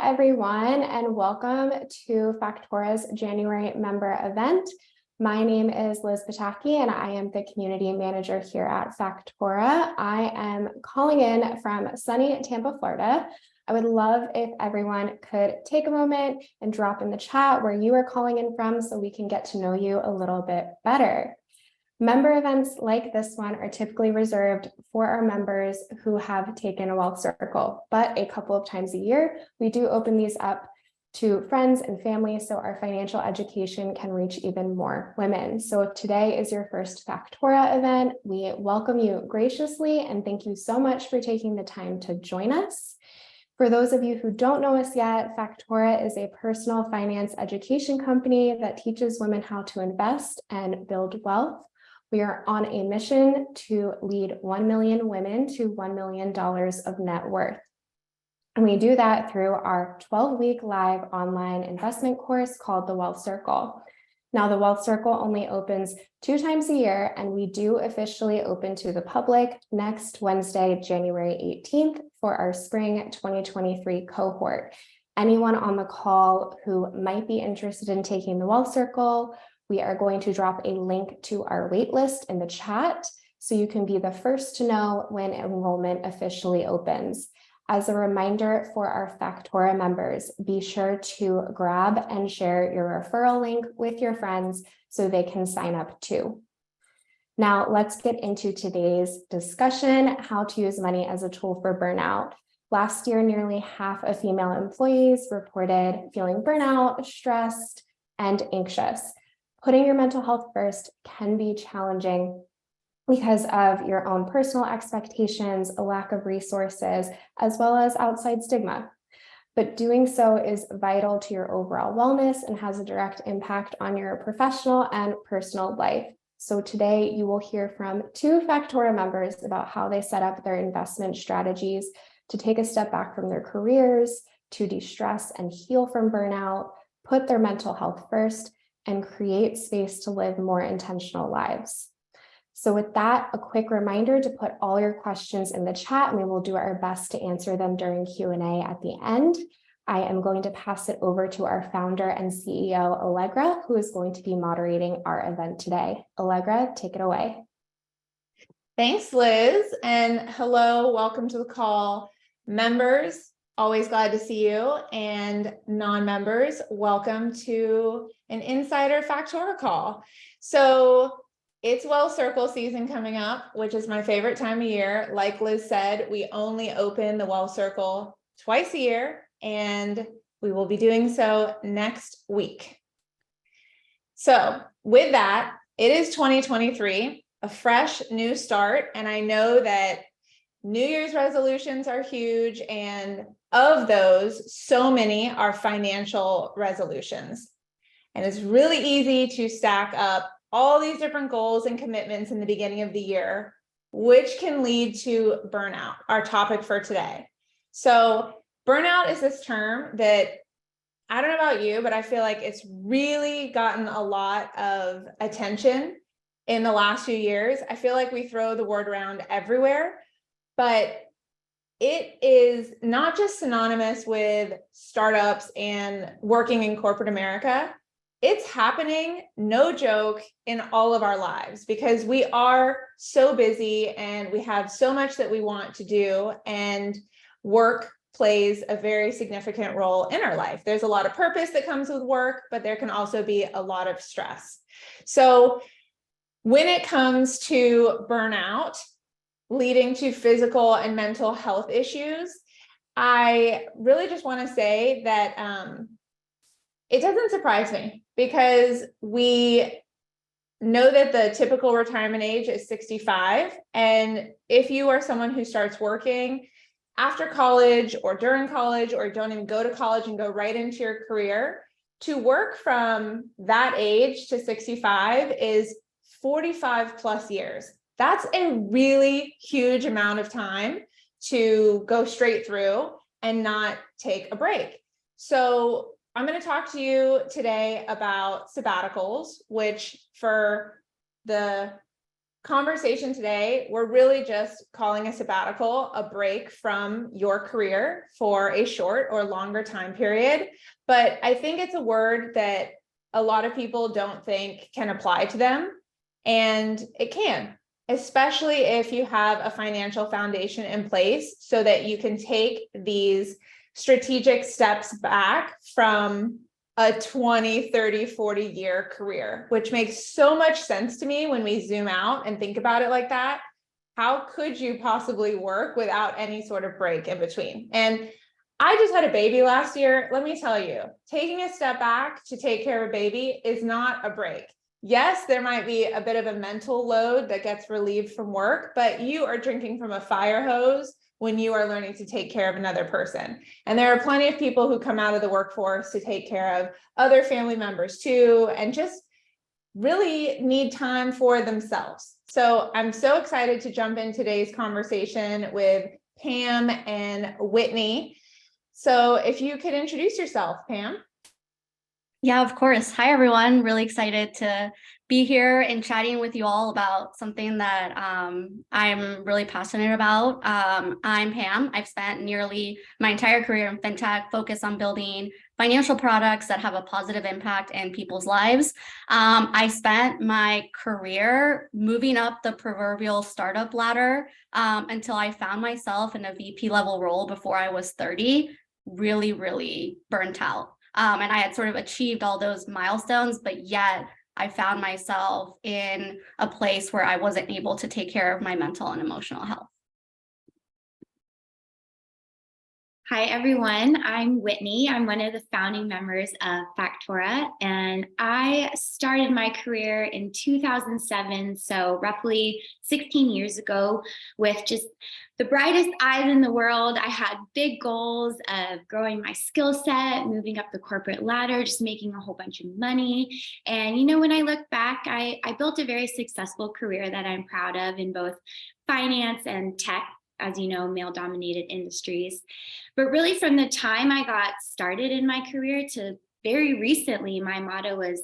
everyone, and welcome to Factora's January member event. My name is Liz Pataki, and I am the community manager here at Factora. I am calling in from sunny Tampa, Florida. I would love if everyone could take a moment and drop in the chat where you are calling in from so we can get to know you a little bit better. Member events like this one are typically reserved for our members who have taken a wealth circle, but a couple of times a year, we do open these up to friends and family so our financial education can reach even more women. So if today is your first Factora event, we welcome you graciously and thank you so much for taking the time to join us. For those of you who don't know us yet, Factora is a personal finance education company that teaches women how to invest and build wealth. We are on a mission to lead 1 million women to $1 million of net worth. And we do that through our 12-week live online investment course called the Wealth Circle. Now, the Wealth Circle only opens 2 times a year, and we do officially open to the public next Wednesday, January 18th, for our spring 2023 cohort. Anyone on the call who might be interested in taking the Wealth Circle, we are going to drop a link to our waitlist in the chat so you can be the first to know when enrollment officially opens. As a reminder for our Factora members, be sure to grab and share your referral link with your friends so they can sign up too. Now, let's get into today's discussion, how to use money as a tool for burnout. Last year, nearly half of female employees reported feeling burnout, stressed, and anxious. Putting your mental health first can be challenging because of your own personal expectations, a lack of resources, as well as outside stigma. But doing so is vital to your overall wellness and has a direct impact on your professional and personal life. So today you will hear from 2 Factora members about how they set up their investment strategies to take a step back from their careers, to de-stress and heal from burnout, put their mental health first, and create space to live more intentional lives. So with that, a quick reminder to put all your questions in the chat, and we will do our best to answer them during Q&A at the end. I am going to pass it over to our founder and CEO, Allegra, who is going to be moderating our event today. Allegra, take it away. Thanks, Liz, and hello, welcome to the call. Members, always glad to see you, and non-members, welcome to an Insider Factora call. So it's Wealth Circle season coming up, which is my favorite time of year. Like Liz said, we only open the Wealth Circle twice a year, and we will be doing so next week. So with that, it is 2023, a fresh new start, and I know that New Year's resolutions are huge, and of those, so many are financial resolutions. And it's really easy to stack up all these different goals and commitments in the beginning of the year, which can lead to burnout, our topic for today. So burnout is this term that, I don't know about you, but I feel like it's really gotten a lot of attention in the last few years. I feel like we throw the word around everywhere, but it is not just synonymous with startups and working in corporate America. It's happening, no joke, in all of our lives because we are so busy and we have so much that we want to do, and work plays a very significant role in our life. There's a lot of purpose that comes with work, but there can also be a lot of stress. So when it comes to burnout, leading to physical and mental health issues, I really just want to say that it doesn't surprise me because we know that the typical retirement age is 65. And if you are someone who starts working after college or during college, or don't even go to college and go right into your career, to work from that age to 65 is 45 plus years. That's a really huge amount of time to go straight through and not take a break. So I'm going to talk to you today about sabbaticals, which for the conversation today, we're really just calling a sabbatical a break from your career for a short or longer time period. But I think it's a word that a lot of people don't think can apply to them. And it can, especially if you have a financial foundation in place so that you can take these strategic steps back from a 20, 30, 40 year career, which makes so much sense to me when we zoom out and think about it like that. How could you possibly work without any sort of break in between? And I just had a baby last year. Let me tell you, taking a step back to take care of a baby is not a break. Yes, there might be a bit of a mental load that gets relieved from work, but you are drinking from a fire hose when you are learning to take care of another person. And there are plenty of people who come out of the workforce to take care of other family members too, and just really need time for themselves. So I'm so excited to jump in today's conversation with Pam and Whitney. So if you could introduce yourself, Pam. Yeah, of course. Hi, everyone. Really excited to be here and chatting with you all about something that I'm really passionate about. I'm Pam. I've spent nearly my entire career in fintech, focused on building financial products that have a positive impact in people's lives. I spent my career moving up the proverbial startup ladder until I found myself in a VP level role before I was 30, really burnt out. And I had sort of achieved all those milestones, but yet I found myself in a place where I wasn't able to take care of my mental and emotional health. Hi, everyone. I'm Whitney. I'm one of the founding members of Factora, and I started my career in 2007, so roughly 16 years ago, with just the brightest eyes in the world. I had big goals of growing my skill set, moving up the corporate ladder, just making a whole bunch of money. And, you know, when I look back, I built a very successful career that I'm proud of in both finance and tech, as you know, male-dominated industries. But really, from the time I got started in my career to very recently, my motto was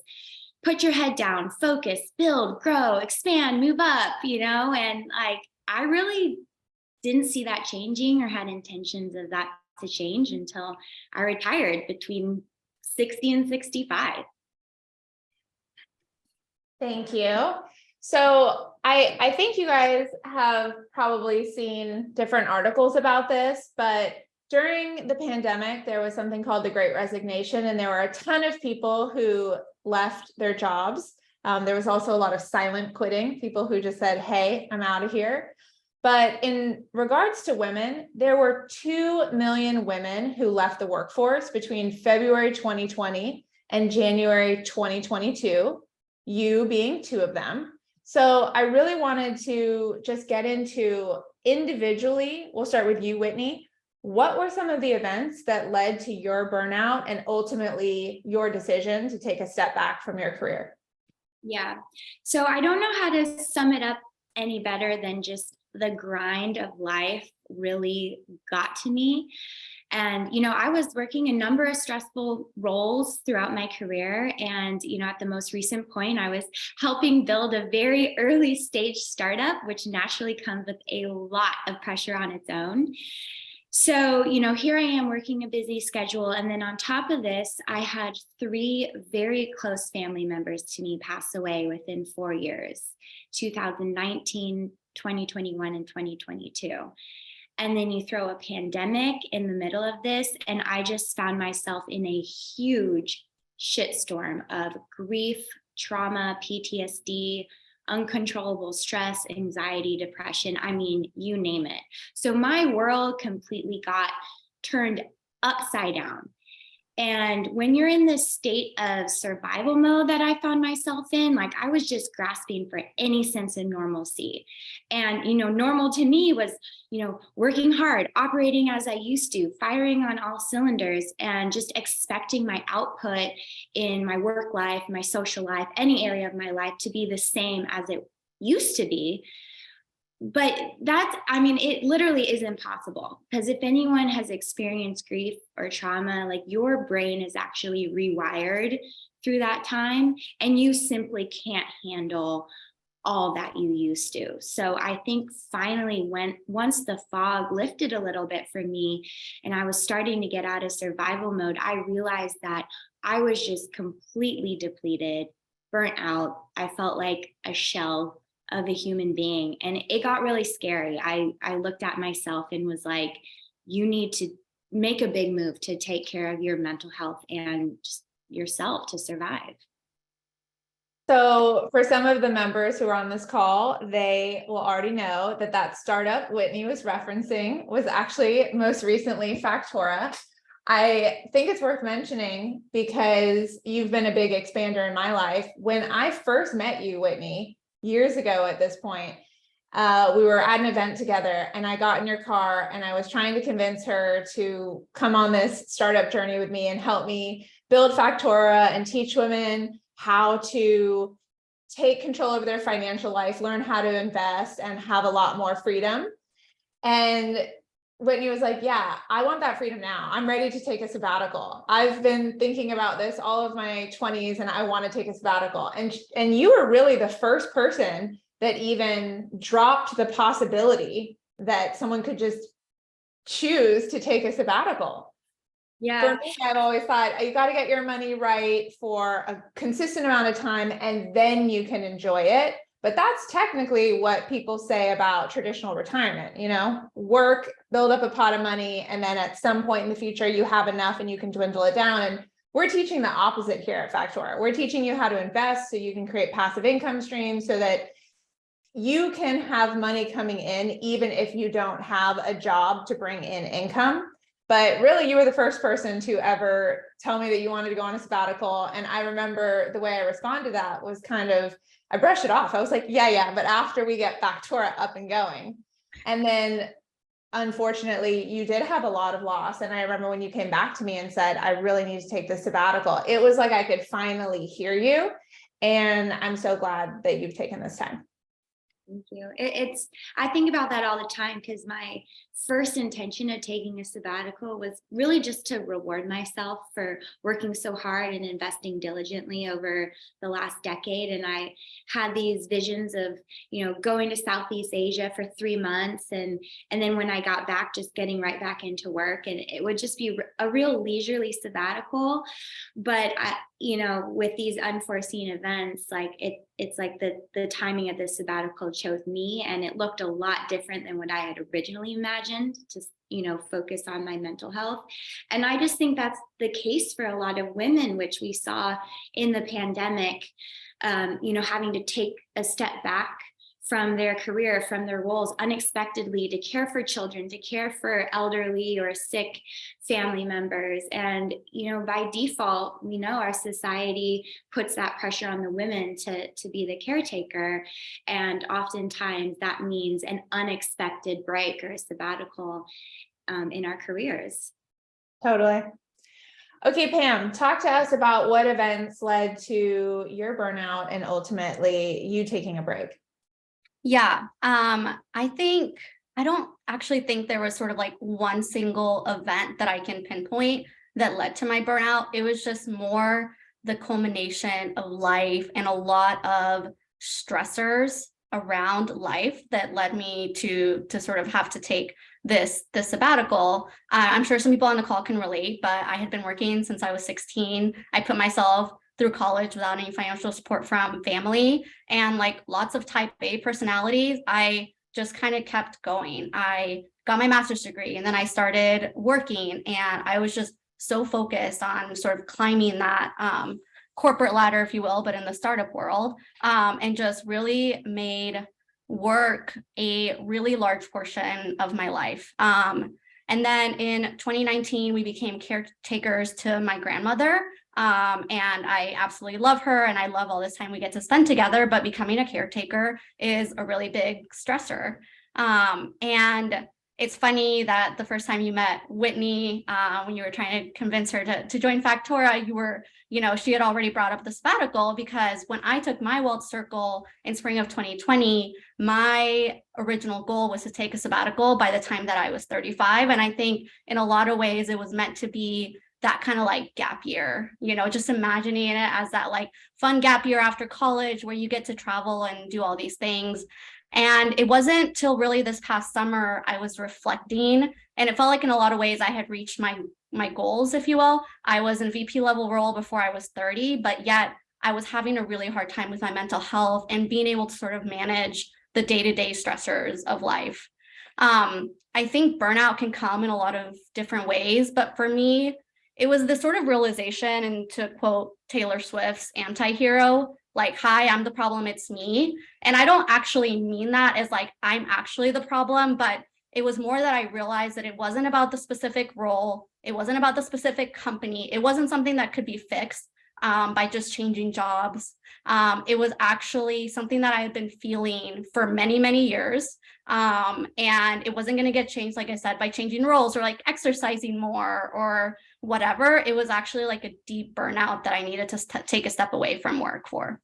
put your head down, focus, build, grow, expand, move up, you know, and like, I really didn't see that changing or had intentions of that to change until I retired between 60 and 65. Thank you. So I think you guys have probably seen different articles about this, but during the pandemic, there was something called the Great Resignation, and there were a ton of people who left their jobs. There was also a lot of silent quitting, people who just said, hey, I'm out of here. But in regards to women, there were 2 million women who left the workforce between February 2020 and January 2022, you being 2 of them. So I really wanted to just get into individually, we'll start with you, Whitney. What were some of the events that led to your burnout and ultimately your decision to take a step back from your career? Yeah, so I don't know how to sum it up any better than just the grind of life really got to me. And, you know, I was working a number of stressful roles throughout my career. And, you know, at the most recent point, I was helping build a very early stage startup, which naturally comes with a lot of pressure on its own. So, you know, here I am working a busy schedule. And then on top of this, I had 3 very close family members to me pass away within 4 years, 2019, 2021, and 2022. And then you throw a pandemic in the middle of this, and I just found myself in a huge shitstorm of grief, trauma, PTSD, uncontrollable stress, anxiety, depression. I mean, you name it. So my world completely got turned upside down. And when you're in this state of survival mode that I found myself in, like I was just grasping for any sense of normalcy. And, you know, normal to me was, you know, working hard, operating as I used to, firing on all cylinders, and just expecting my output in my work life, my social life, any area of my life to be the same as it used to be. But that's, I mean, it literally is impossible, because if anyone has experienced grief or trauma, like your brain is actually rewired through that time, and you simply can't handle all that you used to. So I think finally once the fog lifted a little bit for me and I was starting to get out of survival mode, I realized that I was just completely depleted, burnt out. I felt like a shell of a human being. And it got really scary. I looked at myself and was like, you need to make a big move to take care of your mental health and just yourself to survive. So for some of the members who are on this call, they will already know that that startup Whitney was referencing was actually most recently Factora. I think it's worth mentioning because you've been a big expander in my life. When I first met you, Whitney, years ago at this point, we were at an event together and I got in your car and I was trying to convince her to come on this startup journey with me and help me build Factora and teach women how to take control over their financial life, learn how to invest and have a lot more freedom. And Whitney was like, yeah, I want that freedom now. I'm ready to take a sabbatical. I've been thinking about this all of my 20s and I want to take a sabbatical. And you were really the first person that even dropped the possibility that someone could just choose to take a sabbatical. Yeah. For me, I've always thought you got to get your money right for a consistent amount of time and then you can enjoy it. But that's technically what people say about traditional retirement, work, build up a pot of money, and then at some point in the future, you have enough and you can dwindle it down. And we're teaching the opposite here at Factora. We're teaching you how to invest so you can create passive income streams so that you can have money coming in, even if you don't have a job to bring in income. But really, you were the first person to ever tell me that you wanted to go on a sabbatical. And I remember the way I responded to that was kind of, I brushed it off. I was like, yeah, but after we get Factora up and going. And then unfortunately, you did have a lot of loss. And I remember when you came back to me and said, I really need to take this sabbatical, it was like I could finally hear you. And I'm so glad that you've taken this time. Thank you. I think about that all the time because my first intention of taking a sabbatical was really just to reward myself for working so hard and investing diligently over the last decade. And I had these visions of, going to Southeast Asia for 3 months. And then when I got back, just getting right back into work, and it would just be a real leisurely sabbatical. But with these unforeseen events, like it's like the timing of the sabbatical chose me, and it looked a lot different than what I had originally imagined to, focus on my mental health. And I just think that's the case for a lot of women, which we saw in the pandemic, having to take a step back from their career, from their roles unexpectedly to care for children, to care for elderly or sick family members. And, by default, we know our society puts that pressure on the women to be the caretaker. And oftentimes that means an unexpected break or a sabbatical in our careers. Totally. Okay, Pam, talk to us about what events led to your burnout and ultimately you taking a break. Yeah, I don't actually think there was sort of like one single event that I can pinpoint that led to my burnout. It was just more the culmination of life and a lot of stressors around life that led me to sort of have to take this sabbatical. I'm sure some people on the call can relate, but I had been working since I was 16. I put myself through college without any financial support from family, and like lots of type A personalities, I just kind of kept going. I got my master's degree and then I started working, and I was just so focused on sort of climbing that corporate ladder, if you will, but in the startup world, and just really made work a really large portion of my life. And then in 2019, we became caretakers to my grandmother. And I absolutely love her and I love all this time we get to spend together, but becoming a caretaker is a really big stressor. And it's funny that the first time you met Whitney, when you were trying to convince her to join Factora, she had already brought up the sabbatical, because when I took my Wealth Circle in spring of 2020, my original goal was to take a sabbatical by the time that I was 35. And I think in a lot of ways it was meant to be that kind of like gap year, just imagining it as that like fun gap year after college where you get to travel and do all these things. And it wasn't till really this past summer I was reflecting, and it felt like in a lot of ways I had reached my goals, if you will. I was in VP level role before I was 30, but yet I was having a really hard time with my mental health and being able to sort of manage the day-to-day stressors of life. I think burnout can come in a lot of different ways, but for me, it was this sort of realization, and to quote Taylor Swift's anti-hero, like, hi, I'm the problem, it's me. And I don't actually mean that as like, I'm actually the problem, but it was more that I realized that it wasn't about the specific role. It wasn't about the specific company. It wasn't something that could be fixed by just changing jobs. It was actually something that I had been feeling for many, many years. And it wasn't going to get changed, like I said, by changing roles or like exercising more or whatever. It was actually like a deep burnout that I needed to take a step away from work for.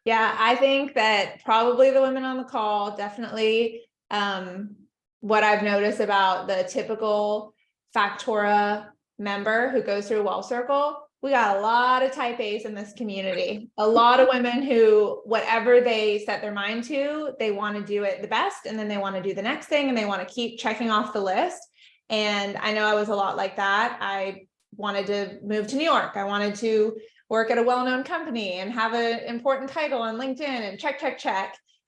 Yeah, I think that probably the women on the call, definitely what I've noticed about the typical Factora member who goes through Well Circle, we got a lot of type A's in this community, a lot of women who, whatever they set their mind to, they want to do it the best. And then they want to do the next thing and they want to keep checking off the list. And I know I was a lot like that. I wanted to move to New York. I wanted to work at a well-known company and have an important title on LinkedIn and check.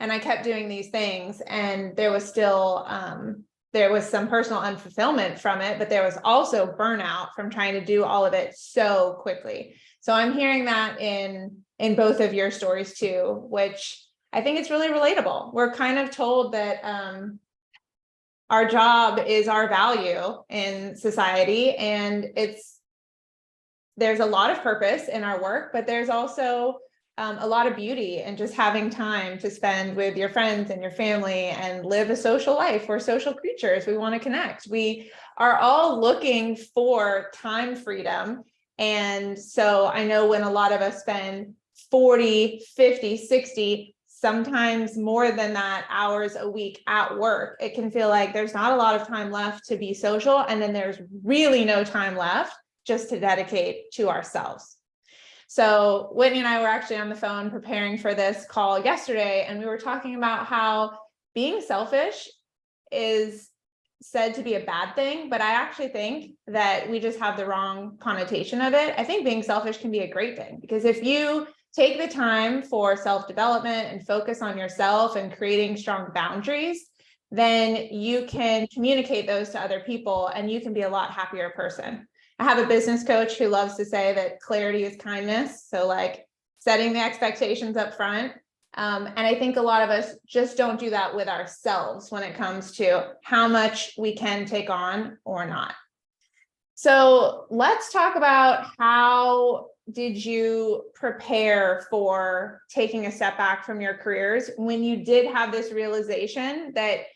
And I kept doing these things. And there was still, there was some personal unfulfillment from it, but there was also burnout from trying to do all of it so quickly. So I'm hearing that in both of your stories too, which I think it's really relatable. We're kind of told that our job is our value in society, and there's a lot of purpose in our work, but there's also a lot of beauty in just having time to spend with your friends and your family and live a social life. We're social creatures. We want to connect. We are all looking for time freedom. And so I know when a lot of us spend 40, 50, 60, sometimes more than that hours a week at work, it can feel like there's not a lot of time left to be social. And then there's really no time left just to dedicate to ourselves. So Whitney and I were actually on the phone preparing for this call yesterday, and we were talking about how being selfish is said to be a bad thing, but I actually think that we just have the wrong connotation of it. I think being selfish can be a great thing, because if you take the time for self-development and focus on yourself and creating strong boundaries, then you can communicate those to other people and you can be a lot happier person. I have a business coach who loves to say that clarity is kindness. So like setting the expectations up front. And I think a lot of us just don't do that with ourselves when it comes to how much we can take on or not. So let's talk about, how did you prepare for taking a step back from your careers when you did have this realization that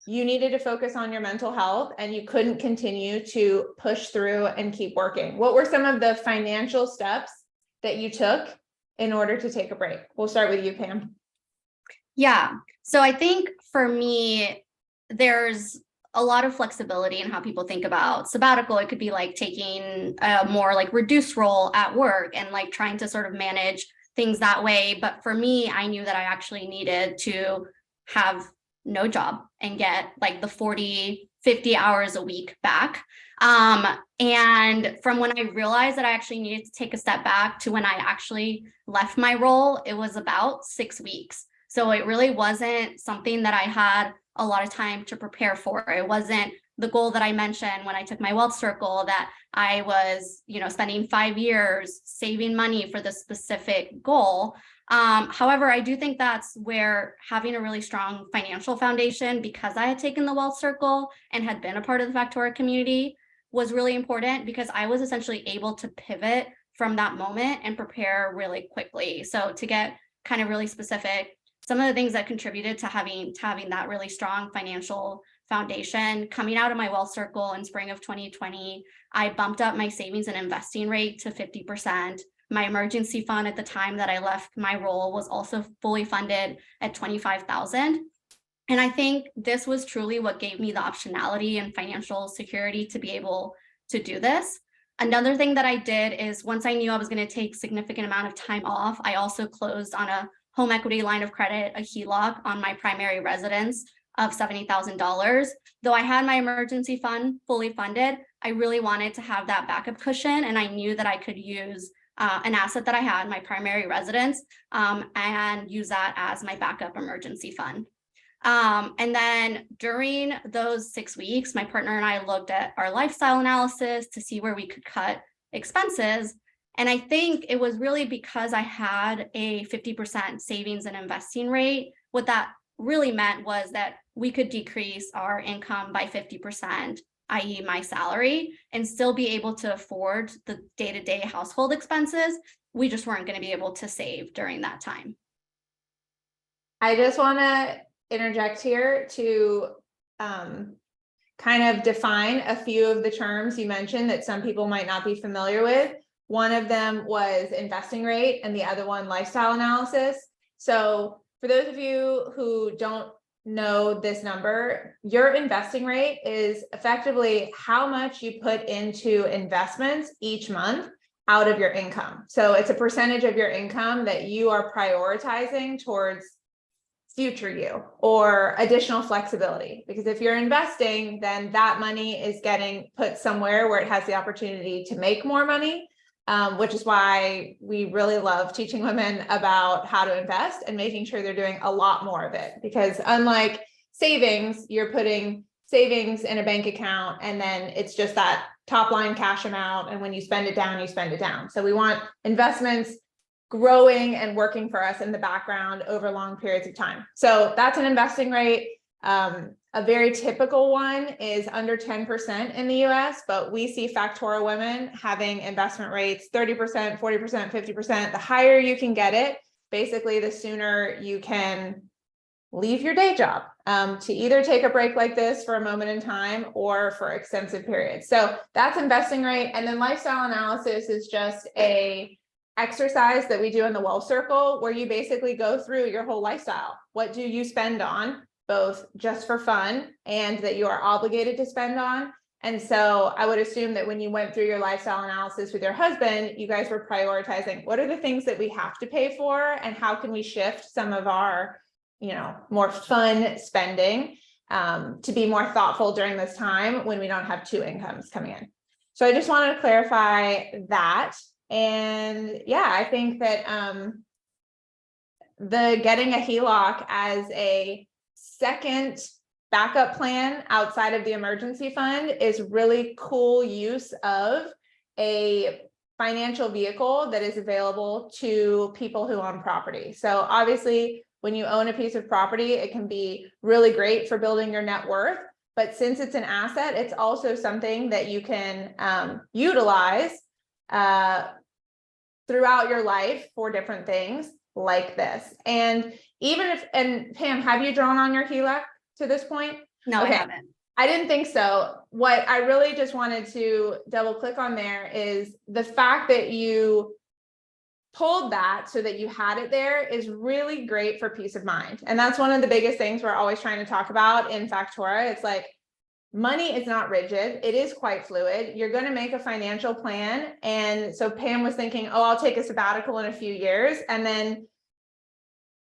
you needed to focus on your mental health and you couldn't continue to push through and keep working? What were some of the financial steps that you took in order to take a break? We'll start with you, Pam. Yeah. So I think for me, there's a lot of flexibility in how people think about sabbatical. It could be like taking a more like reduced role at work and like trying to sort of manage things that way. But for me, I knew that I actually needed to have no job and get like the 40, 50 hours a week back. And from when I realized that I actually needed to take a step back to when I actually left my role, it was about 6 weeks. So it really wasn't something that I had a lot of time to prepare for. It wasn't the goal that I mentioned when I took my wealth circle, that I was, spending 5 years saving money for the specific goal. However, I do think that's where having a really strong financial foundation, because I had taken the wealth circle and had been a part of the Factora community, was really important, because I was essentially able to pivot from that moment and prepare really quickly. So to get kind of really specific, some of the things that contributed to having that really strong financial foundation, coming out of my wealth circle in spring of 2020, I bumped up my savings and investing rate to 50%. My emergency fund at the time that I left my role was also fully funded at $25,000. And I think this was truly what gave me the optionality and financial security to be able to do this. Another thing that I did is once I knew I was going to take significant amount of time off, I also closed on a home equity line of credit, a HELOC on my primary residence of $70,000. Though I had my emergency fund fully funded, I really wanted to have that backup cushion, and I knew that I could use an asset that I had, my primary residence, and use that as my backup emergency fund. And then during those 6 weeks, my partner and I looked at our lifestyle analysis to see where we could cut expenses. And I think it was really because I had a 50% savings and investing rate. What that really meant was that we could decrease our income by 50%, i.e. my salary, and still be able to afford the day-to-day household expenses. We just weren't going to be able to save during that time. I just want to interject here to kind of define a few of the terms you mentioned that some people might not be familiar with. One of them was investing rate and the other one lifestyle analysis. So for those of you who don't know this number, your investing rate is effectively how much you put into investments each month out of your income. So it's a percentage of your income that you are prioritizing towards future you or additional flexibility. Because if you're investing, then that money is getting put somewhere where it has the opportunity to make more money, which is why we really love teaching women about how to invest and making sure they're doing a lot more of it. Because unlike savings, you're putting savings in a bank account and then it's just that top line cash amount. And when you spend it down, you spend it down. So we want investments growing and working for us in the background over long periods of time. So that's an investing rate. A very typical one is under 10% in the US, but we see Factora women having investment rates 30%, 40%, 50%. The higher you can get it, basically the sooner you can leave your day job to either take a break like this for a moment in time or for extensive periods. So that's investing rate. And then lifestyle analysis is just a exercise that we do in the Wealth Circle, where you basically go through your whole lifestyle. What do you spend on, both just for fun and that you are obligated to spend on? And so I would assume that when you went through your lifestyle analysis with your husband, you guys were prioritizing what are the things that we have to pay for and how can we shift some of our, more fun spending to be more thoughtful during this time when we don't have two incomes coming in. So I just wanted to clarify that. And yeah, I think that the getting a HELOC as a second backup plan outside of the emergency fund is really cool use of a financial vehicle that is available to people who own property. So obviously, when you own a piece of property, it can be really great for building your net worth. But since it's an asset, it's also something that you can utilize throughout your life for different things like this. And even if, and Pam, have you drawn on your HELOC to this point? No, okay. I haven't. I didn't think so. What I really just wanted to double click on there is the fact that you pulled that so that you had it there is really great for peace of mind. And that's one of the biggest things we're always trying to talk about in Factora. It's like, money is not rigid. It is quite fluid. You're going to make a financial plan. And so Pam was thinking, oh, I'll take a sabbatical in a few years. And then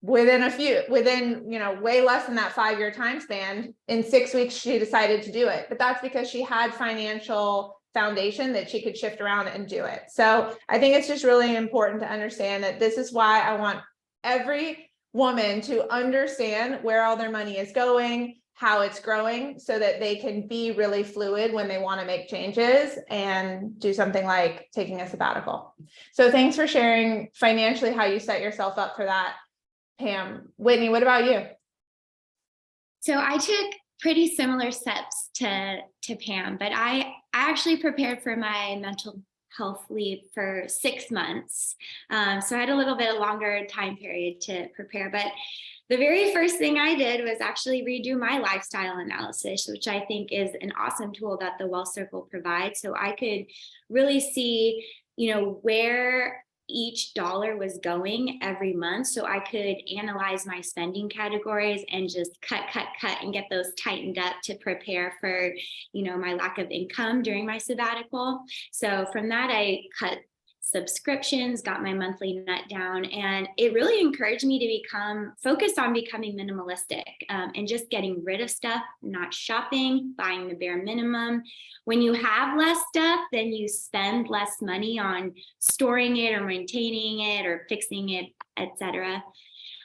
within way less than that 5-year time span, in 6 weeks, she decided to do it. But that's because she had financial foundation that she could shift around and do it. So I think it's just really important to understand that this is why I want every woman to understand where all their money is going, how it's growing, so that they can be really fluid when they want to make changes and do something like taking a sabbatical. So thanks for sharing financially how you set yourself up for that, Pam. Whitney, what about you? So I took pretty similar steps to Pam, but I actually prepared for my mental health leave for 6 months. So I had a little bit longer time period to prepare, but the very first thing I did was actually redo my lifestyle analysis, which I think is an awesome tool that the Wealth Circle provides. So I could really see, where each dollar was going every month, so I could analyze my spending categories and just cut and get those tightened up to prepare for, my lack of income during my sabbatical. So from that, I cut subscriptions, got my monthly nut down, and it really encouraged me to focused on becoming minimalistic, and just getting rid of stuff, not shopping, buying the bare minimum. When you have less stuff, then you spend less money on storing it or maintaining it or fixing it, etc.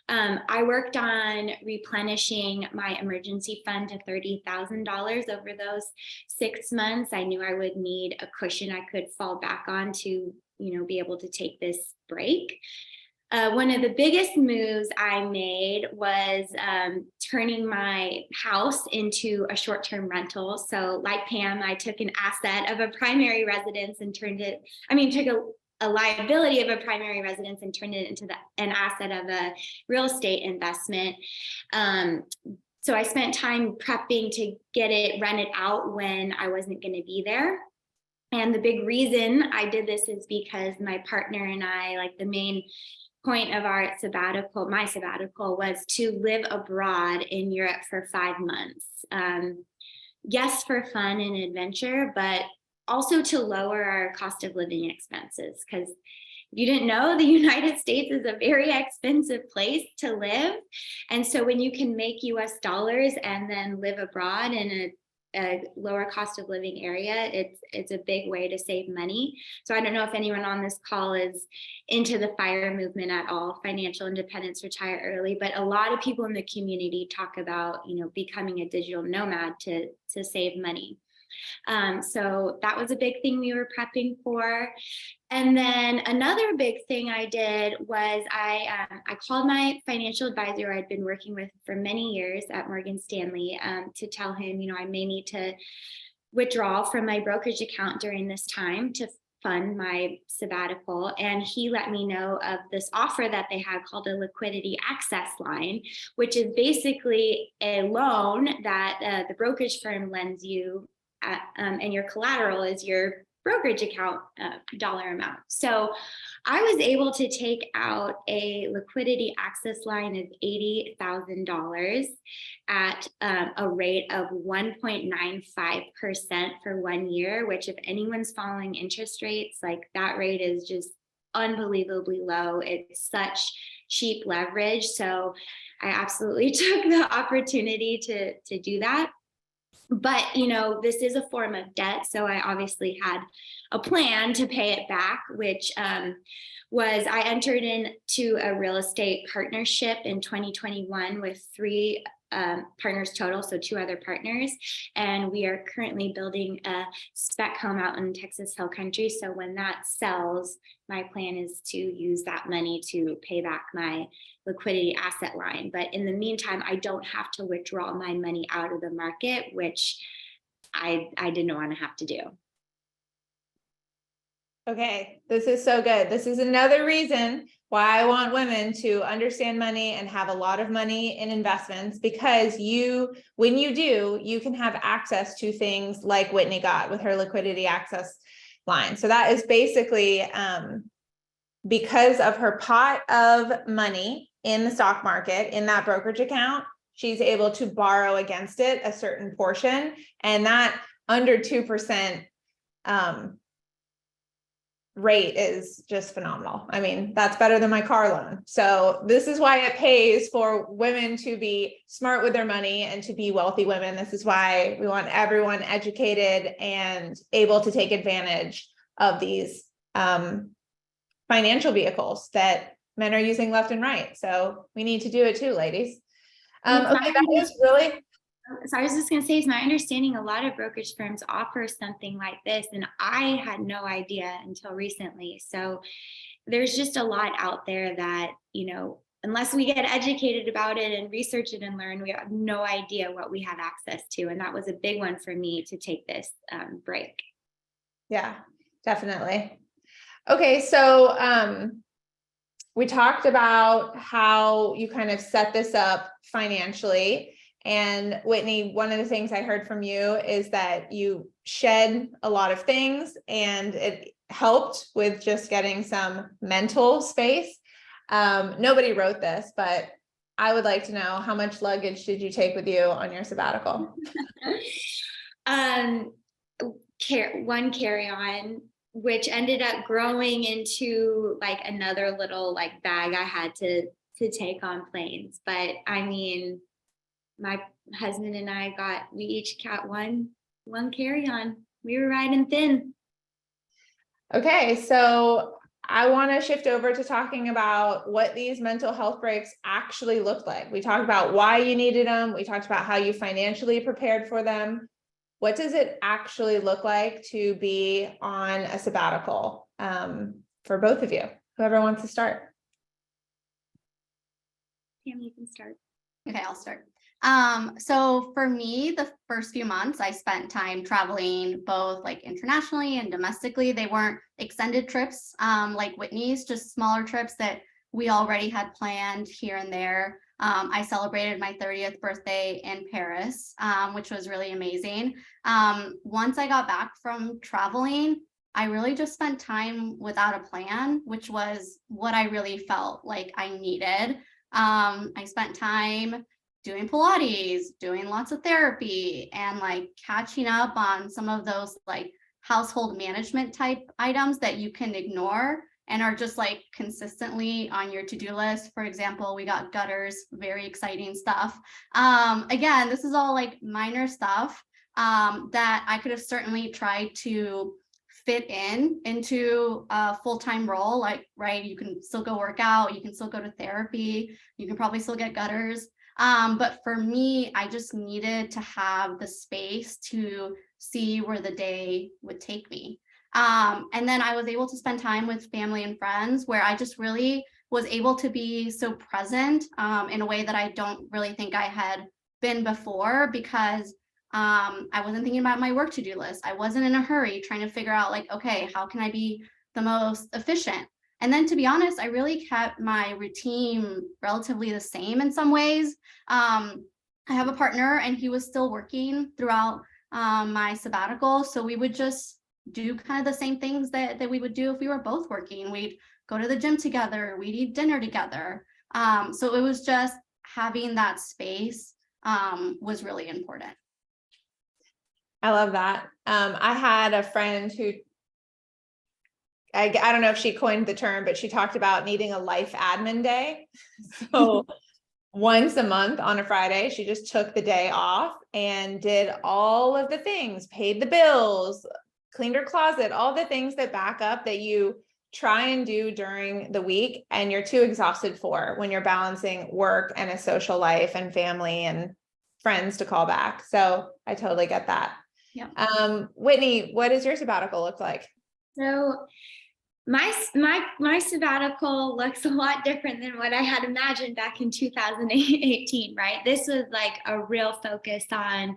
I worked on replenishing my emergency fund to $30,000 over those 6 months. I knew I would need a cushion I could fall back on to, be able to take this break. One of the biggest moves I made was turning my house into a short-term rental. So like Pam, I took an asset of a primary residence and took a liability of a primary residence and turned it into an asset of a real estate investment. So I spent time prepping to get it rented out when I wasn't going to be there. And the big reason I did this is because my partner and I, like, the main point of my sabbatical was to live abroad in Europe for 5 months. Yes, for fun and adventure, but also to lower our cost of living expenses. Because if you didn't know, the United States is a very expensive place to live. And so when you can make US dollars and then live abroad in a lower cost of living area, it's a big way to save money. So I don't know if anyone on this call is into the FIRE movement at all, financial independence, retire early, but a lot of people in the community talk about, becoming a digital nomad to save money. So that was a big thing we were prepping for. And then another big thing I did was I called my financial advisor I'd been working with for many years at Morgan Stanley, to tell him, I may need to withdraw from my brokerage account during this time to fund my sabbatical. And he let me know of this offer that they had called a liquidity access line, which is basically a loan that the brokerage firm lends you, and your collateral is your brokerage account dollar amount. So I was able to take out a liquidity access line of $80,000 at a rate of 1.95% for 1 year, which, if anyone's following interest rates, like, that rate is just unbelievably low. It's such cheap leverage. So I absolutely took the opportunity to do that. But, this is a form of debt. So I obviously had a plan to pay it back, which was I entered into a real estate partnership in 2021 with 3 partners total, so 2 other partners. And we are currently building a spec home out in Texas Hill Country. So when that sells, my plan is to use that money to pay back my liquidity asset line. But in the meantime, I don't have to withdraw my money out of the market, which I didn't want to have to do. Okay, this is so good. This is another reason why I want women to understand money and have a lot of money in investments, because when you do, you can have access to things like Whitney got with her liquidity access line. So that is basically because of her pot of money in the stock market, in that brokerage account, she's able to borrow against it a certain portion, and that under 2% rate is just phenomenal. I mean, that's better than my car loan. So this is why it pays for women to be smart with their money and to be wealthy women. This is why we want everyone educated and able to take advantage of these financial vehicles that men are using left and right. So we need to do it too, ladies. Okay, that is really. So I was just going to say, it's my understanding a lot of brokerage firms offer something like this, and I had no idea until recently. So there's just a lot out there that, unless we get educated about it and research it and learn, we have no idea what we have access to. And that was a big one for me to take this break. Yeah, definitely. Okay, so we talked about how you kind of set this up financially. And Whitney, one of the things I heard from you is that you shed a lot of things and it helped with just getting some mental space. Nobody wrote this, but I would like to know, how much luggage did you take with you on your sabbatical? One carry-on, which ended up growing into like another little like bag I had to take on planes. But I mean, my husband and we each got one carry-on. We were riding thin. Okay, so I want to shift over to talking about what these mental health breaks actually looked like. We talked about why you needed them. We talked about how you financially prepared for them. What does it actually look like to be on a sabbatical for both of you? Whoever wants to start. Pam, you can start. Okay, I'll start. So for me, the first few months I spent time traveling both like internationally and domestically. They weren't extended trips like Whitney's, just smaller trips that we already had planned here and there. I celebrated my 30th birthday in Paris, which was really amazing. Once I got back from traveling, I really just spent time without a plan, which was what I really felt like I needed. I spent time doing Pilates, doing lots of therapy, and like catching up on some of those like household management type items that you can ignore and are just like consistently on your to-do list. For example, we got gutters, very exciting stuff. Again, this is all like minor stuff that I could have certainly tried to fit into a full-time role. Like, right, you can still go work out, you can still go to therapy, you can probably still get gutters. But for me, I just needed to have the space to see where the day would take me. And then I was able to spend time with family and friends where I just really was able to be so present in a way that I don't really think I had been before, because I wasn't thinking about my work to-do list. I wasn't in a hurry trying to figure out like, okay, how can I be the most efficient? And then to be honest, I really kept my routine relatively the same in some ways. I have a partner and he was still working throughout my sabbatical. So we would just do kind of the same things that we would do if we were both working. We'd go to the gym together, we'd eat dinner together. So it was just having that space was really important. I love that. I had a friend who, I don't know if she coined the term, but she talked about needing a life admin day. So once a month on a Friday, she just took the day off and did all of the things, paid the bills, cleaned her closet, all the things that back up that you try and do during the week and you're too exhausted for when you're balancing work and a social life and family and friends to call back. So I totally get that. Yeah. Whitney, what does your sabbatical look like? So my sabbatical looks a lot different than what I had imagined back in 2018, right? This was like a real focus on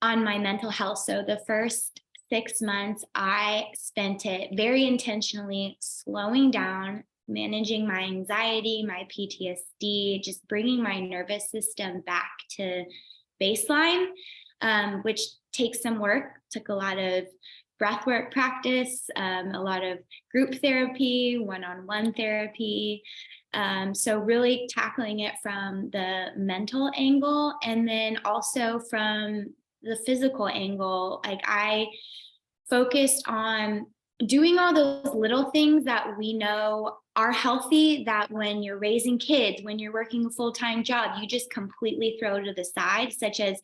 my mental health. So the first 6 months, I spent it very intentionally slowing down, managing my anxiety, my PTSD, just bringing my nervous system back to baseline, which takes some work, took a lot of breathwork practice, a lot of group therapy, one-on-one therapy. So really tackling it from the mental angle and then also from the physical angle. Like I focused on doing all those little things that we know are healthy, that when you're raising kids, when you're working a full-time job, you just completely throw to the side, such as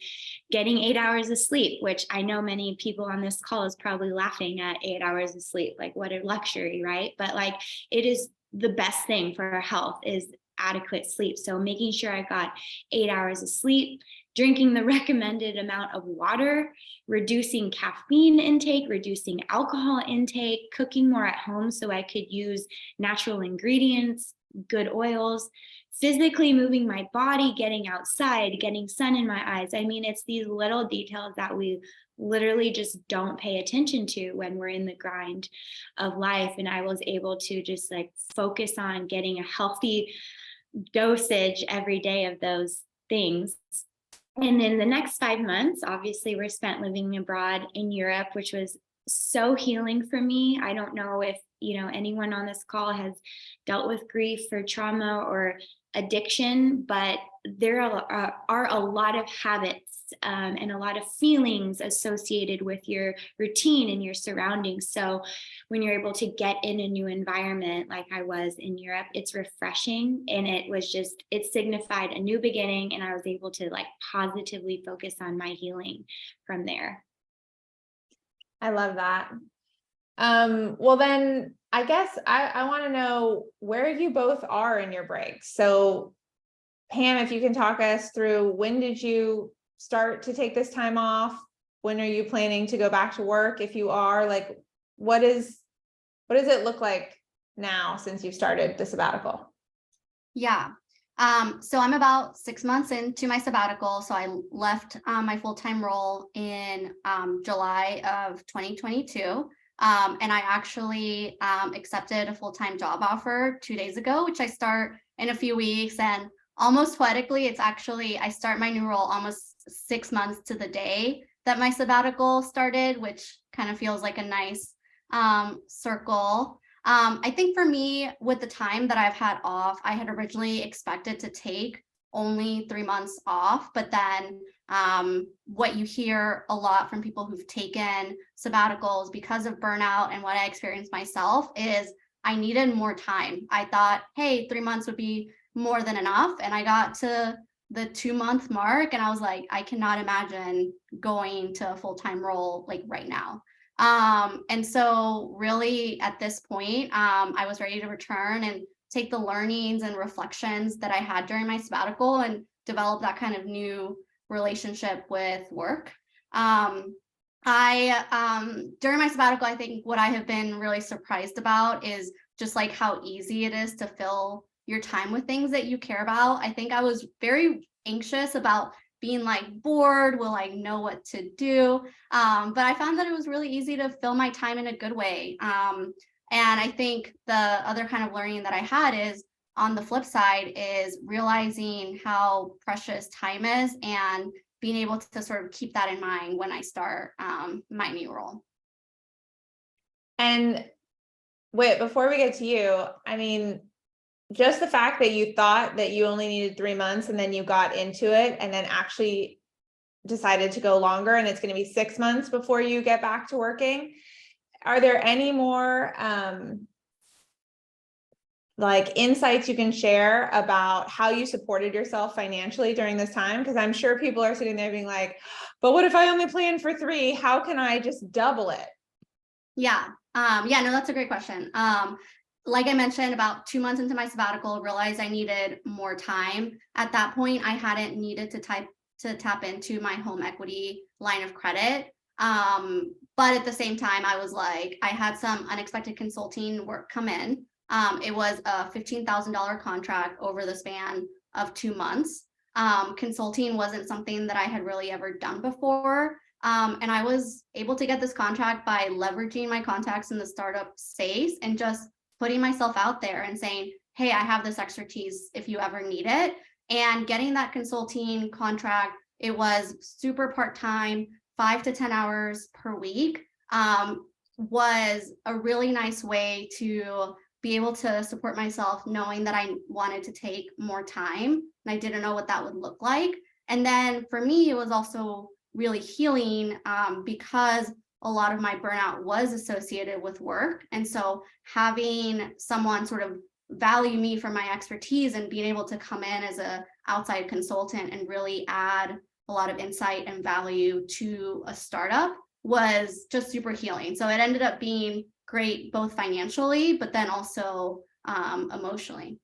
getting 8 hours of sleep, which I know many people on this call is probably laughing at 8 hours of sleep. Like what a luxury, right? But like it is the best thing for our health is adequate sleep. So making sure I got 8 hours of sleep, drinking the recommended amount of water, reducing caffeine intake, reducing alcohol intake, cooking more at home so I could use natural ingredients, good oils, physically moving my body, getting outside, getting sun in my eyes. I mean, it's these little details that we literally just don't pay attention to when we're in the grind of life. And I was able to just like focus on getting a healthy dosage every day of those things. And then the next 5 months, obviously, were spent living abroad in Europe, which was so healing for me. I don't know if, anyone on this call has dealt with grief or trauma or addiction, but there are a lot of habits and a lot of feelings associated with your routine and your surroundings. So when you're able to get in a new environment like I was in Europe, it's refreshing, and it signified a new beginning, and I was able to like positively focus on my healing from there. I love that. Well, then I guess I want to know where you both are in your breaks. So Pam, if you can talk us through, when did you start to take this time off? When are you planning to go back to work? If you are, like, what does it look like now since you've started the sabbatical? Yeah. So I'm about 6 months into my sabbatical. So I left my full-time role in July of 2022. And I actually accepted a full-time job offer 2 days ago, which I start in a few weeks. And almost poetically, it's actually, I start my new role almost 6 months to the day that my sabbatical started, which kind of feels like a nice circle. I think for me, with the time that I've had off, I had originally expected to take only 3 months off, but then what you hear a lot from people who've taken sabbaticals because of burnout and what I experienced myself is I needed more time. I thought, hey, 3 months would be more than enough. And I got to the 2-month mark and I was like, I cannot imagine going to a full-time role like right now. And so really at this point, I was ready to return and take the learnings and reflections that I had during my sabbatical and develop that kind of new relationship with work. During my sabbatical, I think what I have been really surprised about is just like how easy it is to fill your time with things that you care about. I think I was very anxious about being like bored, will I know what to do? But I found that it was really easy to fill my time in a good way. And I think the other kind of learning that I had is on the flip side is realizing how precious time is and being able to sort of keep that in mind when I start my new role. And wait, before we get to you, I mean, just the fact that you thought that you only needed 3 months and then you got into it and then actually decided to go longer and it's going to be 6 months before you get back to working. Are there any more like insights you can share about how you supported yourself financially during this time? Because I'm sure people are sitting there being like, but what if I only plan for 3? How can I just double it? Yeah. No, that's a great question. Like I mentioned, about 2 months into my sabbatical, realized I needed more time. At that point, I hadn't needed to tap into my home equity line of credit. But at the same time, I was like, I had some unexpected consulting work come in. It was a $15,000 contract over the span of 2 months. Consulting wasn't something that I had really ever done before. And I was able to get this contract by leveraging my contacts in the startup space and just putting myself out there and saying, hey, I have this expertise if you ever need it. And getting that consulting contract, it was super part-time, 5 to 10 hours per week, was a really nice way to be able to support myself, knowing that I wanted to take more time and I didn't know what that would look like. And then for me, it was also really healing because a lot of my burnout was associated with work. And so having someone sort of value me for my expertise and being able to come in as an outside consultant and really add a lot of insight and value to a startup was just super healing. So it ended up being great, both financially, but then also emotionally.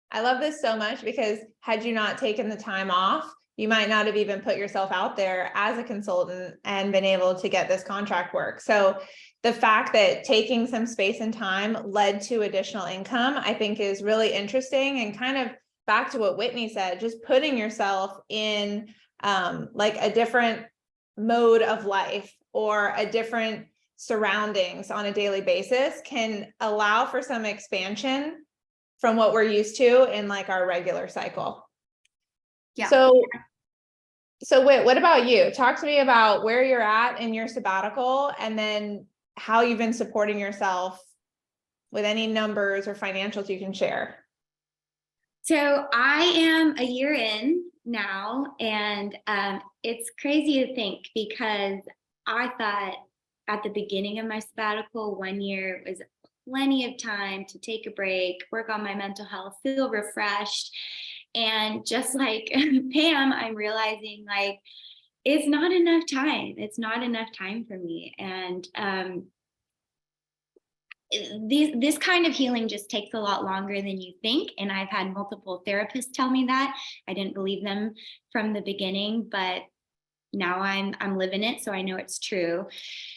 I love this so much because had you not taken the time off, you might not have even put yourself out there as a consultant and been able to get this contract work. So the fact that taking some space and time led to additional income, I think is really interesting, and kind of back to what Whitney said, just putting yourself in like a different mode of life or a different surroundings on a daily basis can allow for some expansion from what we're used to in like our regular cycle. Yeah. So So wait, what about you? Talk to me about where you're at in your sabbatical and then how you've been supporting yourself with any numbers or financials you can share. So I am a year in now, and it's crazy to think because I thought at the beginning of my sabbatical, 1 year was plenty of time to take a break, work on my mental health, feel refreshed. And just like Pam, I'm realizing like it's not enough time. It's not enough time for me. And this kind of healing just takes a lot longer than you think. And I've had multiple therapists tell me that. I didn't believe them from the beginning, but now I'm living it, so I know it's true.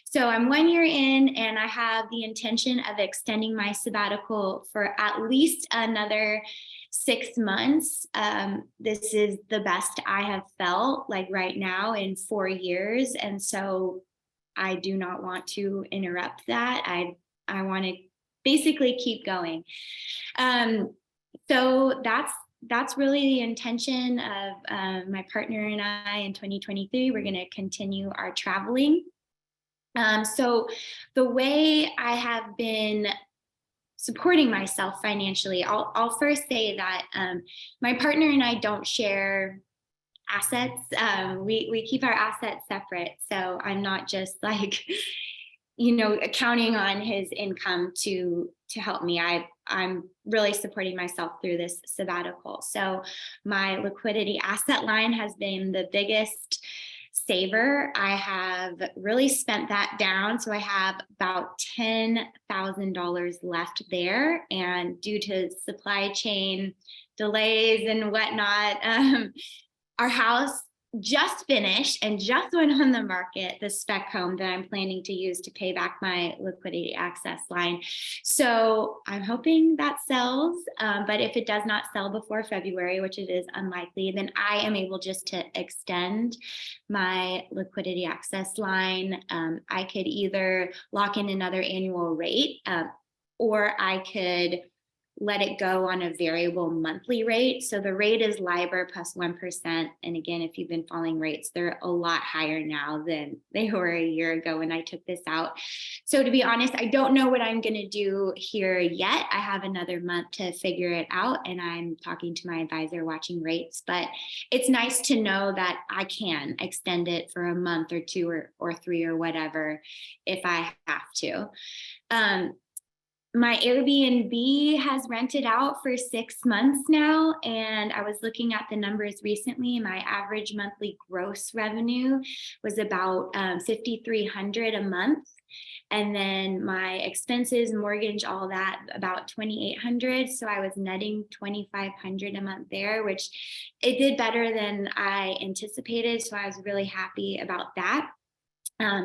So I'm 1 year in, and I have the intention of extending my sabbatical for at least another 6 months. This is the best I have felt like right now in 4 years, and so I do not want to interrupt that. I want to basically keep going. So that's really the intention of my partner and I in 2023. We're going to continue our traveling. So the way I have been supporting myself financially, I'll first say that my partner and I don't share assets. We keep our assets separate. So I'm not just like, counting on his income to help me. I'm really supporting myself through this sabbatical. So my liquidity asset line has been the biggest saver. I have really spent that down. So I have about $10,000 left there. And due to supply chain delays and whatnot, our house just finished and just went on the market, the spec home that I'm planning to use to pay back my liquidity access line. So I'm hoping that sells, but if it does not sell before February, which it is unlikely, then I am able just to extend my liquidity access line. I could either lock in another annual rate, or I could let it go on a variable monthly rate. So the rate is LIBOR plus 1%. And again, if you've been following rates, they're a lot higher now than they were a year ago when I took this out. So to be honest, I don't know what I'm going to do here yet. I have another month to figure it out, and I'm talking to my advisor, watching rates. But it's nice to know that I can extend it for a month or two or three or whatever if I have to. My Airbnb has rented out for 6 months now, and I was looking at the numbers recently. My average monthly gross revenue was about $5,300 a month, and then my expenses, mortgage, all that, about $2,800. So I was netting $2,500 a month there, which it did better than I anticipated. So I was really happy about that.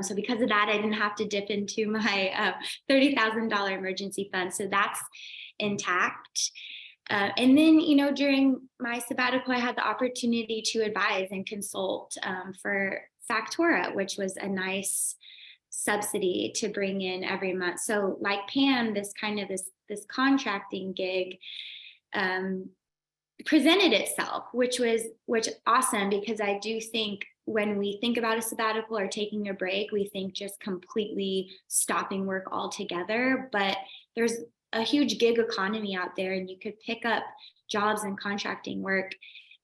So because of that, I didn't have to dip into my $30,000 emergency fund. So that's intact. And then, during my sabbatical, I had the opportunity to advise and consult for Factora, which was a nice subsidy to bring in every month. So like Pam, this contracting gig presented itself, which awesome, because I do think when we think about a sabbatical or taking a break, we think just completely stopping work altogether. But there's a huge gig economy out there, and you could pick up jobs and contracting work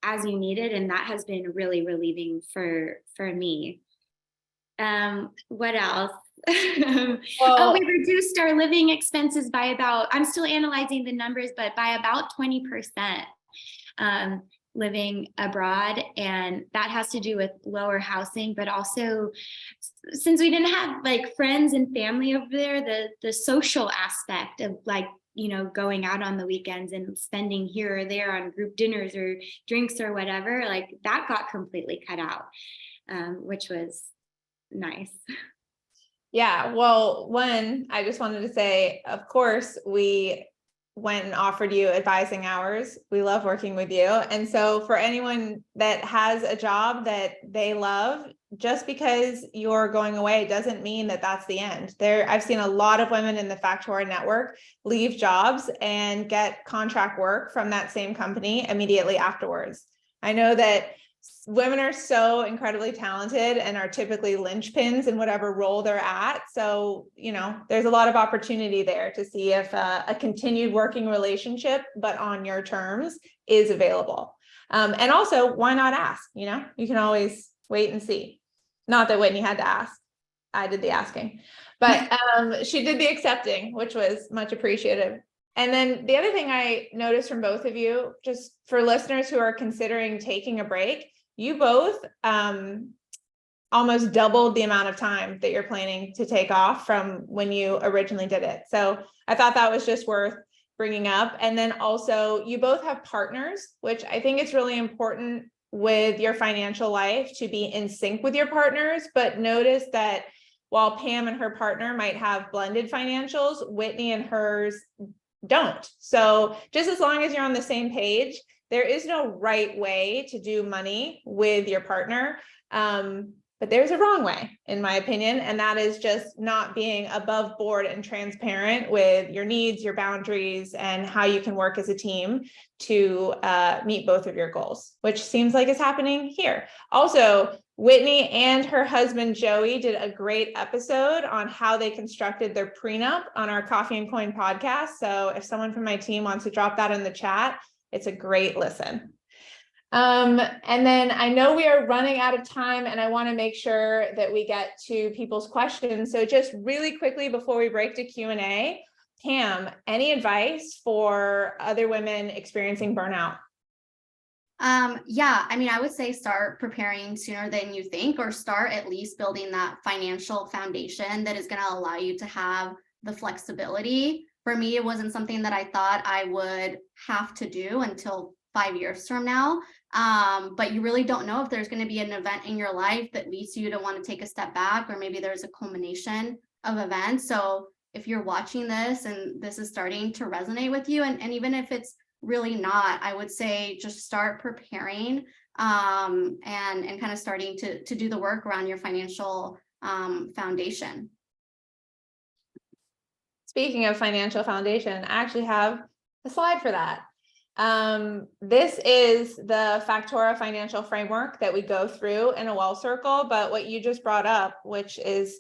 as you need it. And that has been really relieving for me. What else? Well, we reduced our living expenses by I'm still analyzing the numbers, but by about 20%. Living abroad, and that has to do with lower housing, but also since we didn't have like friends and family over there, the social aspect of going out on the weekends and spending here or there on group dinners or drinks or whatever, like that got completely cut out, which was nice. yeah, well, one, I just wanted to say, of course, we went and offered you advising hours. We love working with you. And so for anyone that has a job that they love, just because you're going away doesn't mean that that's the end. I've seen a lot of women in the Factora network leave jobs and get contract work from that same company immediately afterwards. I know that women are so incredibly talented and are typically linchpins in whatever role they're at. So, there's a lot of opportunity there to see if a continued working relationship, but on your terms, is available. And also, why not ask? You can always wait and see. Not that Whitney had to ask. I did the asking, but she did the accepting, which was much appreciated. And then the other thing I noticed from both of you, just for listeners who are considering taking a break, you both almost doubled the amount of time that you're planning to take off from when you originally did it. So I thought that was just worth bringing up. And then also, you both have partners, which I think it's really important with your financial life to be in sync with your partners. But notice that while Pam and her partner might have blended financials, Whitney and hers don't. So just as long as you're on the same page, there is no right way to do money with your partner. But there's a wrong way, in my opinion, and that is just not being above board and transparent with your needs, your boundaries, and how you can work as a team to meet both of your goals, which seems like is happening here. Also, Whitney and her husband, Joey, did a great episode on how they constructed their prenup on our Coffee and Coin podcast. So if someone from my team wants to drop that in the chat, it's a great listen. And then I know we are running out of time and I want to make sure that we get to people's questions. So just really quickly before we break to Q&A, Pam, any advice for other women experiencing burnout? Yeah, I would say start preparing sooner than you think, or start at least building that financial foundation that is going to allow you to have the flexibility. For me, it wasn't something that I thought I would have to do until 5 years from now. But you really don't know if there's going to be an event in your life that leads you to want to take a step back, or maybe there's a culmination of events. So if you're watching this and this is starting to resonate with you, and even if it's really not, I would say just start preparing and kind of starting to do the work around your financial foundation. Speaking of financial foundation, I actually have a slide for that. This is the Factora financial framework that we go through in a well circle, but what you just brought up, which is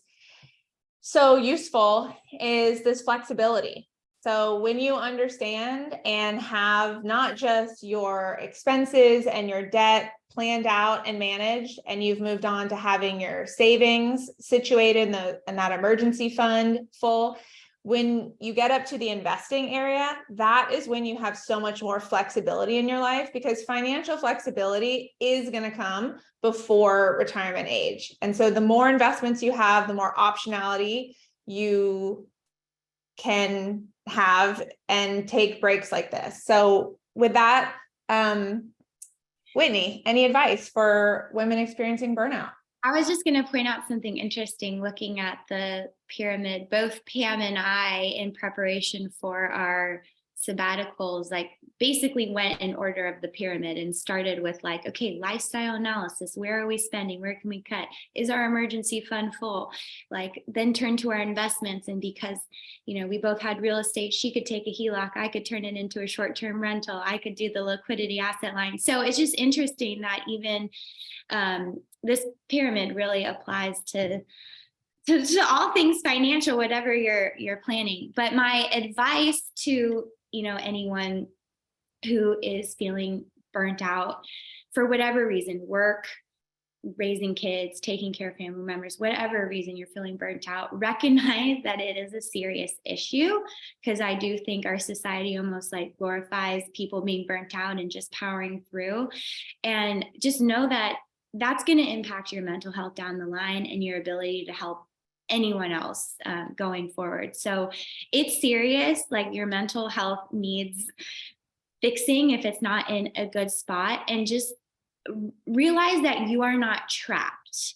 so useful, is this flexibility. So when you understand and have not just your expenses and your debt planned out and managed, and you've moved on to having your savings situated in that emergency fund full, when you get up to the investing area, that is when you have so much more flexibility in your life, because financial flexibility is going to come before retirement age. And so the more investments you have, the more optionality you can have and take breaks like this. So with that, Whitney, any advice for women experiencing burnout? I was just going to point out something interesting looking at the pyramid. Both Pam and I, in preparation for our sabbaticals, basically went in order of the pyramid and started with okay, lifestyle analysis. Where are we spending? Where can we cut? Is our emergency fund full? Then turn to our investments. And because, we both had real estate, she could take a HELOC. I could turn it into a short-term rental. I could do the liquidity asset line. So it's just interesting that even this pyramid really applies to all things financial, whatever you're planning. But my advice to anyone who is feeling burnt out for whatever reason, work, raising kids, taking care of family members, whatever reason you're feeling burnt out, recognize that it is a serious issue, because I do think our society almost glorifies people being burnt out and just powering through. And just know that that's going to impact your mental health down the line and your ability to help anyone else going forward. So it's serious. Your mental health needs fixing if it's not in a good spot, and just realize that you are not trapped.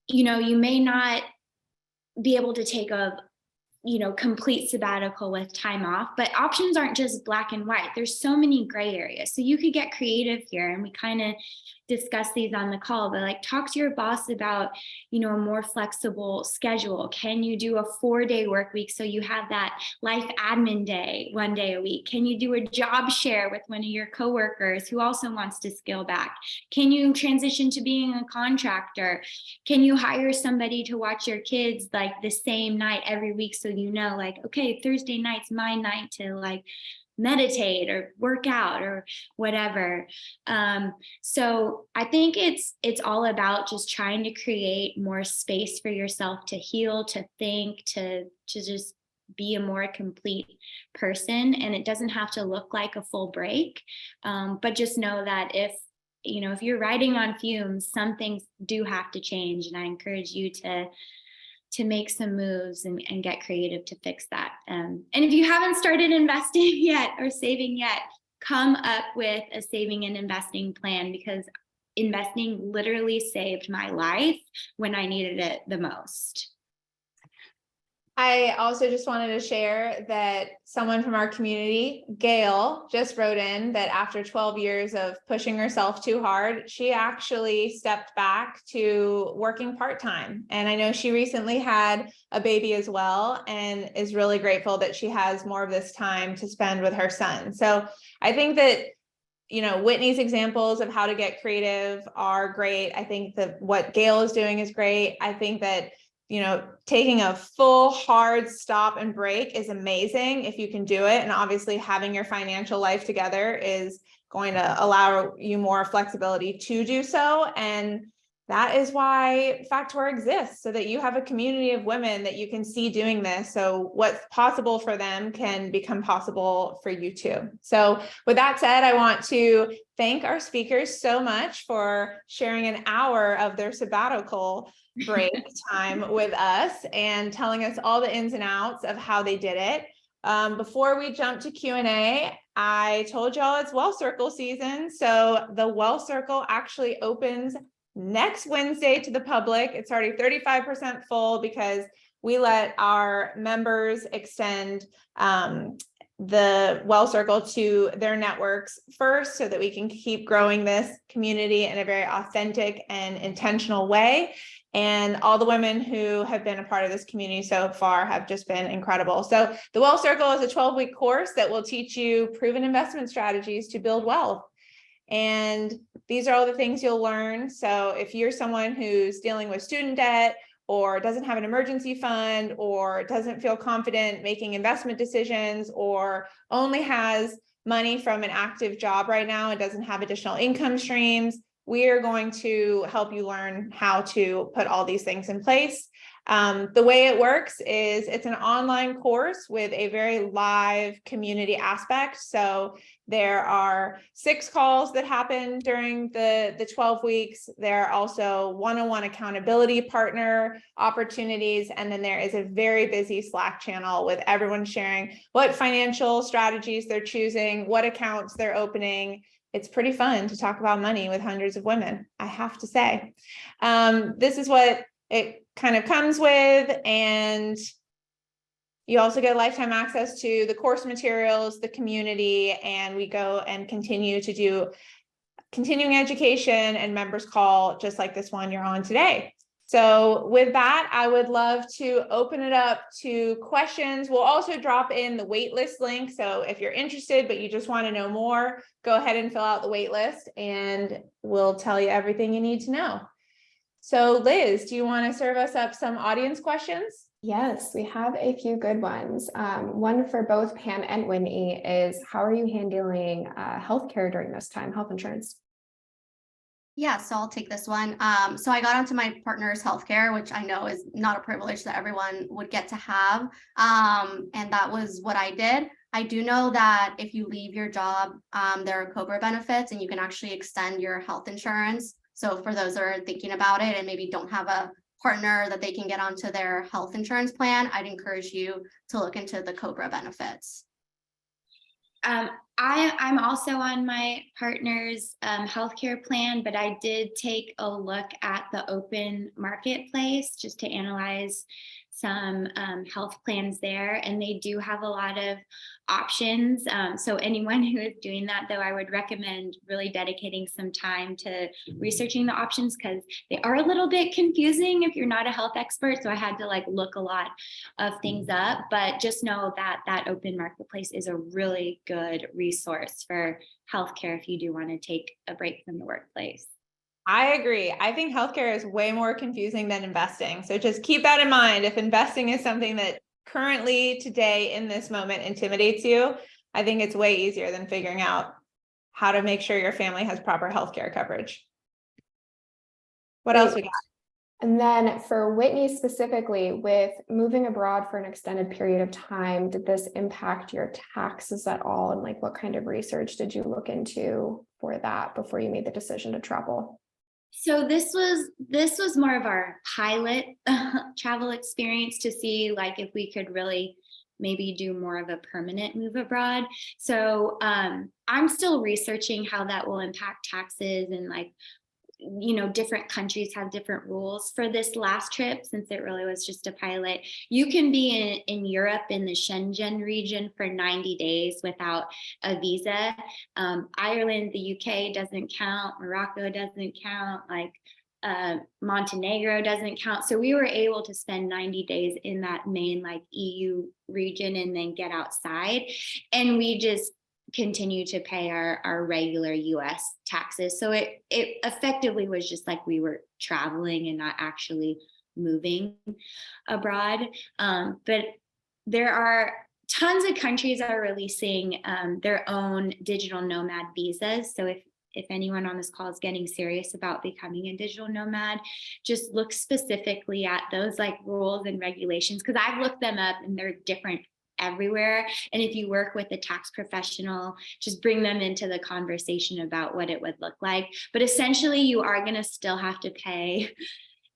You may not be able to take a complete sabbatical with time off, but options aren't just black and white. There's so many gray areas. So you could get creative here. And we kind of, discuss these on the call, but like talk to your boss about, a more flexible schedule. Can you do a 4-day work week so you have that life admin day 1 day a week? Can you do a job share with one of your coworkers who also wants to scale back? Can you transition to being a contractor? Can you hire somebody to watch your kids like the same night every week, so like, okay, Thursday night's my night to like meditate or work out or whatever. So I think it's all about just trying to create more space for yourself to heal, to think, to just be a more complete person. And it doesn't have to look like a full break, but just know that if you're riding on fumes, some things do have to change. And I encourage you to make some moves and get creative to fix that. And if you haven't started investing yet or saving yet, come up with a saving and investing plan, because investing literally saved my life when I needed it the most. I also just wanted to share that someone from our community, Gail, just wrote in that after 12 years of pushing herself too hard, she actually stepped back to working part-time. And I know she recently had a baby as well, and is really grateful that she has more of this time to spend with her son. So I think that Whitney's examples of how to get creative are great. I think that what Gail is doing is great. I think that taking a full hard stop and break is amazing if you can do it. And obviously having your financial life together is going to allow you more flexibility to do so. And that is why Factora exists, so that you have a community of women that you can see doing this. So what's possible for them can become possible for you too. So with that said, I want to thank our speakers so much for sharing an hour of their sabbatical break time with us and telling us all the ins and outs of how they did it. Before we jump to Q&A, I told y'all it's Well Circle season. So the Well Circle actually opens next Wednesday to the public. It's already 35% full because we let our members extend the Well Circle to their networks first, so that we can keep growing this community in a very authentic and intentional way. And all the women who have been a part of this community so far have just been incredible. So the Well Circle is a 12-week course that will teach you proven investment strategies to build wealth. And these are all the things you'll learn. So if you're someone who's dealing with student debt, or doesn't have an emergency fund, or doesn't feel confident making investment decisions, or only has money from an active job right now and doesn't have additional income streams, we are going to help you learn how to put all these things in place. The way it works is it's an online course with a very live community aspect. So there are 6 calls that happen during the 12 weeks. There are also one-on-one accountability partner opportunities. And then there is a very busy Slack channel with everyone sharing what financial strategies they're choosing, what accounts they're opening. It's pretty fun to talk about money with hundreds of women, I have to say. This is what it kind of comes with, and you also get lifetime access to the course materials, the community, and we go and continue to do continuing education and members call just like this one you're on today. So with that, I would love to open it up to questions. We'll also drop in the waitlist link. So if you're interested, but you just want to know more, go ahead and fill out the waitlist and we'll tell you everything you need to know. So Liz, do you want to serve us up some audience questions? Yes, we have a few good ones. One for both Pam and Whitney is, how are you handling healthcare during this time, health insurance? Yeah, so I'll take this one. So I got onto my partner's healthcare, which I know is not a privilege that everyone would get to have. And that was what I did. I do know that if you leave your job, there are COBRA benefits and you can actually extend your health insurance. So for those that are thinking about it and maybe don't have a partner that they can get onto their health insurance plan, I'd encourage you to look into the COBRA benefits. I'm also on my partner's healthcare plan, but I did take a look at the open marketplace just to analyze some health plans there, and they do have a lot of options. So anyone who is doing that, though, I would recommend really dedicating some time to researching the options, because they are a little bit confusing if you're not a health expert. So I had to like look a lot of things up, but just know that that open marketplace is a really good resource for healthcare if you do want to take a break from the workplace. I agree. I think healthcare is way more confusing than investing. So just keep that in mind. If investing is something that currently today in this moment intimidates you, I think it's way easier than figuring out how to make sure your family has proper healthcare coverage. What else we got? And then for Whitney specifically, with moving abroad for an extended period of time, did this impact your taxes at all? And like, what kind of research did you look into for that before you made the decision to travel? So this was more of our pilot travel experience to see like if we could really maybe do more of a permanent move abroad. So I'm still researching how that will impact taxes, and like, you know, different countries have different rules for this last trip, since it really was just a pilot. You can be in Europe in the Schengen region for 90 days without a visa. Ireland, the UK doesn't count. Morocco doesn't count. Like Montenegro doesn't count. So we were able to spend 90 days in that main like EU region and then get outside. And we just continue to pay our regular US taxes. So it effectively was just like we were traveling and not actually moving abroad. But there are tons of countries that are releasing their own digital nomad visas. So if anyone on this call is getting serious about becoming a digital nomad, just look specifically at those like rules and regulations, because I've looked them up and they're different everywhere. And if you work with a tax professional, just bring them into the conversation about what it would look like. But essentially, you are going to still have to pay,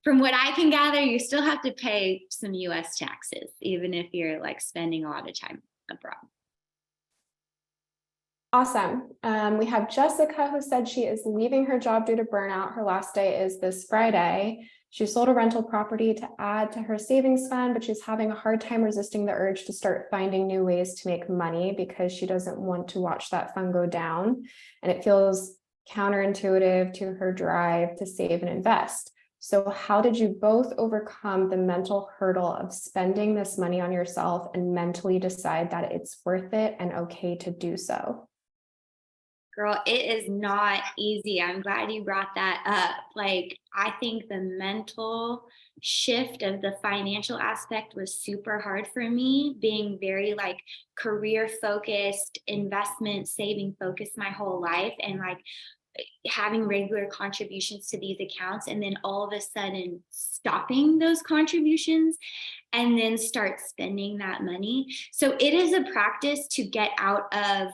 from what I can gather, you still have to pay some US taxes, even if you're like spending a lot of time abroad. Awesome. We have Jessica, who said she is leaving her job due to burnout. Her last day is this Friday. She sold a rental property to add to her savings fund, but she's having a hard time resisting the urge to start finding new ways to make money because she doesn't want to watch that fund go down. And it feels counterintuitive to her drive to save and invest. So how did you both overcome the mental hurdle of spending this money on yourself and mentally decide that it's worth it and okay to do so? Girl, it is not easy. I'm glad you brought that up. Like, I think the mental shift of the financial aspect was super hard for me, being very like career focused, investment, saving focused my whole life, and like having regular contributions to these accounts, and then all of a sudden stopping those contributions and then start spending that money. So it is a practice to get out of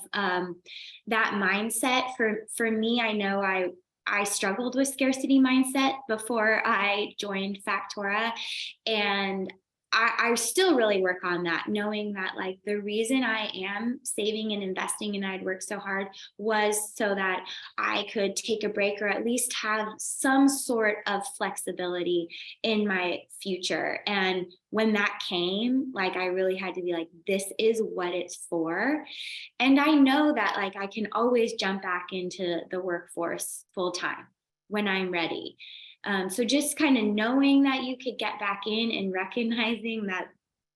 that mindset. For me, I know I struggled with scarcity mindset before I joined Factora, and I still really work on that, knowing that like the reason I am saving and investing and I'd worked so hard was so that I could take a break, or at least have some sort of flexibility in my future. And when that came, like I really had to be like, this is what it's for. And I know that like I can always jump back into the workforce full time when I'm ready. So just kind of knowing that you could get back in and recognizing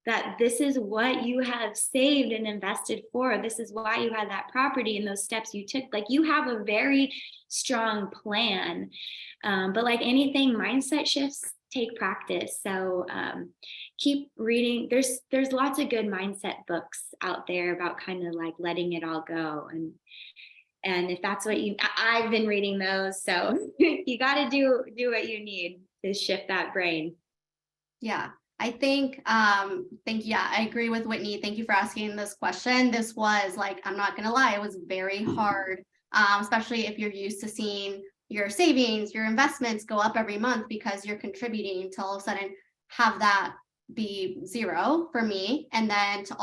that this is what you have saved and invested for. This is why you had that property and those steps you took. Like you have a very strong plan. But like anything, mindset shifts take practice. So keep reading. There's lots of good mindset books out there about kind of like letting it all go. And if that's what I've been reading those. So you got to do what you need to shift that brain. Yeah, I think, I agree with Whitney. Thank you for asking this question. This was like, I'm not going to lie, it was very hard, especially if you're used to seeing your savings, your investments go up every month because you're contributing, to all of a sudden have that be zero for me. And then to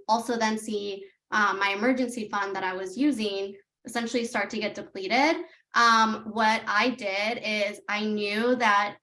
also then see my emergency fund that I was using essentially start to get depleted. What I did is I knew that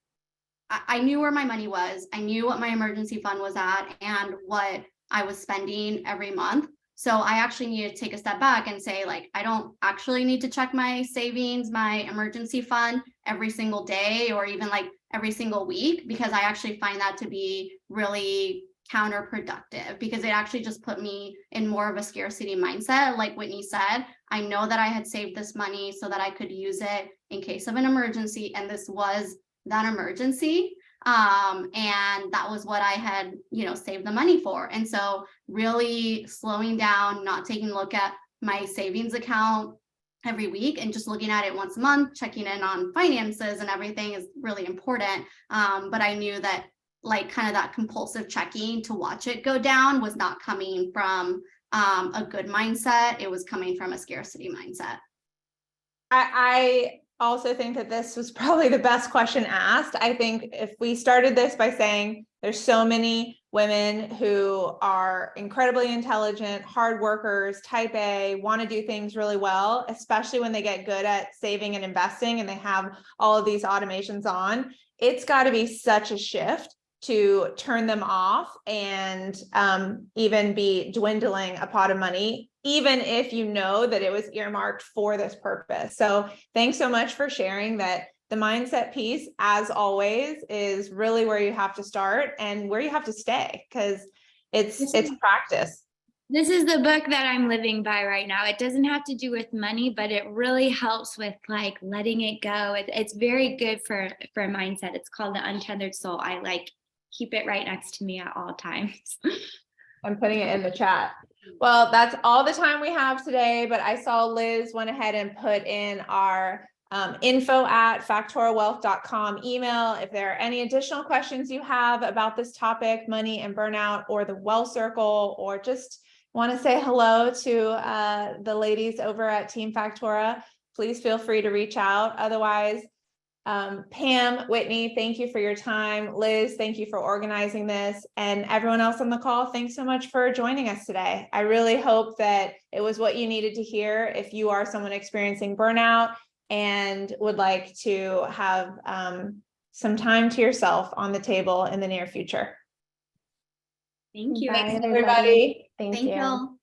I knew where my money was. I knew what my emergency fund was at and what I was spending every month. So I actually needed to take a step back and say, like, I don't actually need to check my savings, my emergency fund every single day or even like every single week, because I actually find that to be really counterproductive, because it actually just put me in more of a scarcity mindset. Like Whitney said, I know that I had saved this money so that I could use it in case of an emergency, and this was that emergency. And that was what I had, saved the money for. And so really slowing down, not taking a look at my savings account every week and just looking at it once a month, checking in on finances and everything is really important. But I knew that like kind of that compulsive checking to watch it go down was not coming from a good mindset. It was coming from a scarcity mindset. I also think that this was probably the best question asked. I think if we started this by saying there's so many women who are incredibly intelligent, hard workers, type A, want to do things really well, especially when they get good at saving and investing and they have all of these automations on, it's got to be such a shift to turn them off and even be dwindling a pot of money, even if you know that it was earmarked for this purpose. So thanks so much for sharing that. The mindset piece, as always, is really where you have to start and where you have to stay, because it's a practice. This is the book that I'm living by right now. It doesn't have to do with money, but it really helps with like letting it go. It's very good for mindset. It's called The Untethered Soul. I like keep it right next to me at all times. I'm putting it in the chat. Well, that's all the time we have today, but I saw Liz went ahead and put in our info@factorawealth.com email. If there are any additional questions you have about this topic, money and burnout, or the Wealth Circle, or just want to say hello to the ladies over at Team Factora, please feel free to reach out. Otherwise, Pam, Whitney, thank you for your time. Liz, thank you for organizing this. And everyone else on the call, thanks so much for joining us today. I really hope that it was what you needed to hear if you are someone experiencing burnout and would like to have some time to yourself on the table in the near future. Thank you. Thanks, everybody. Thank you. Thank you.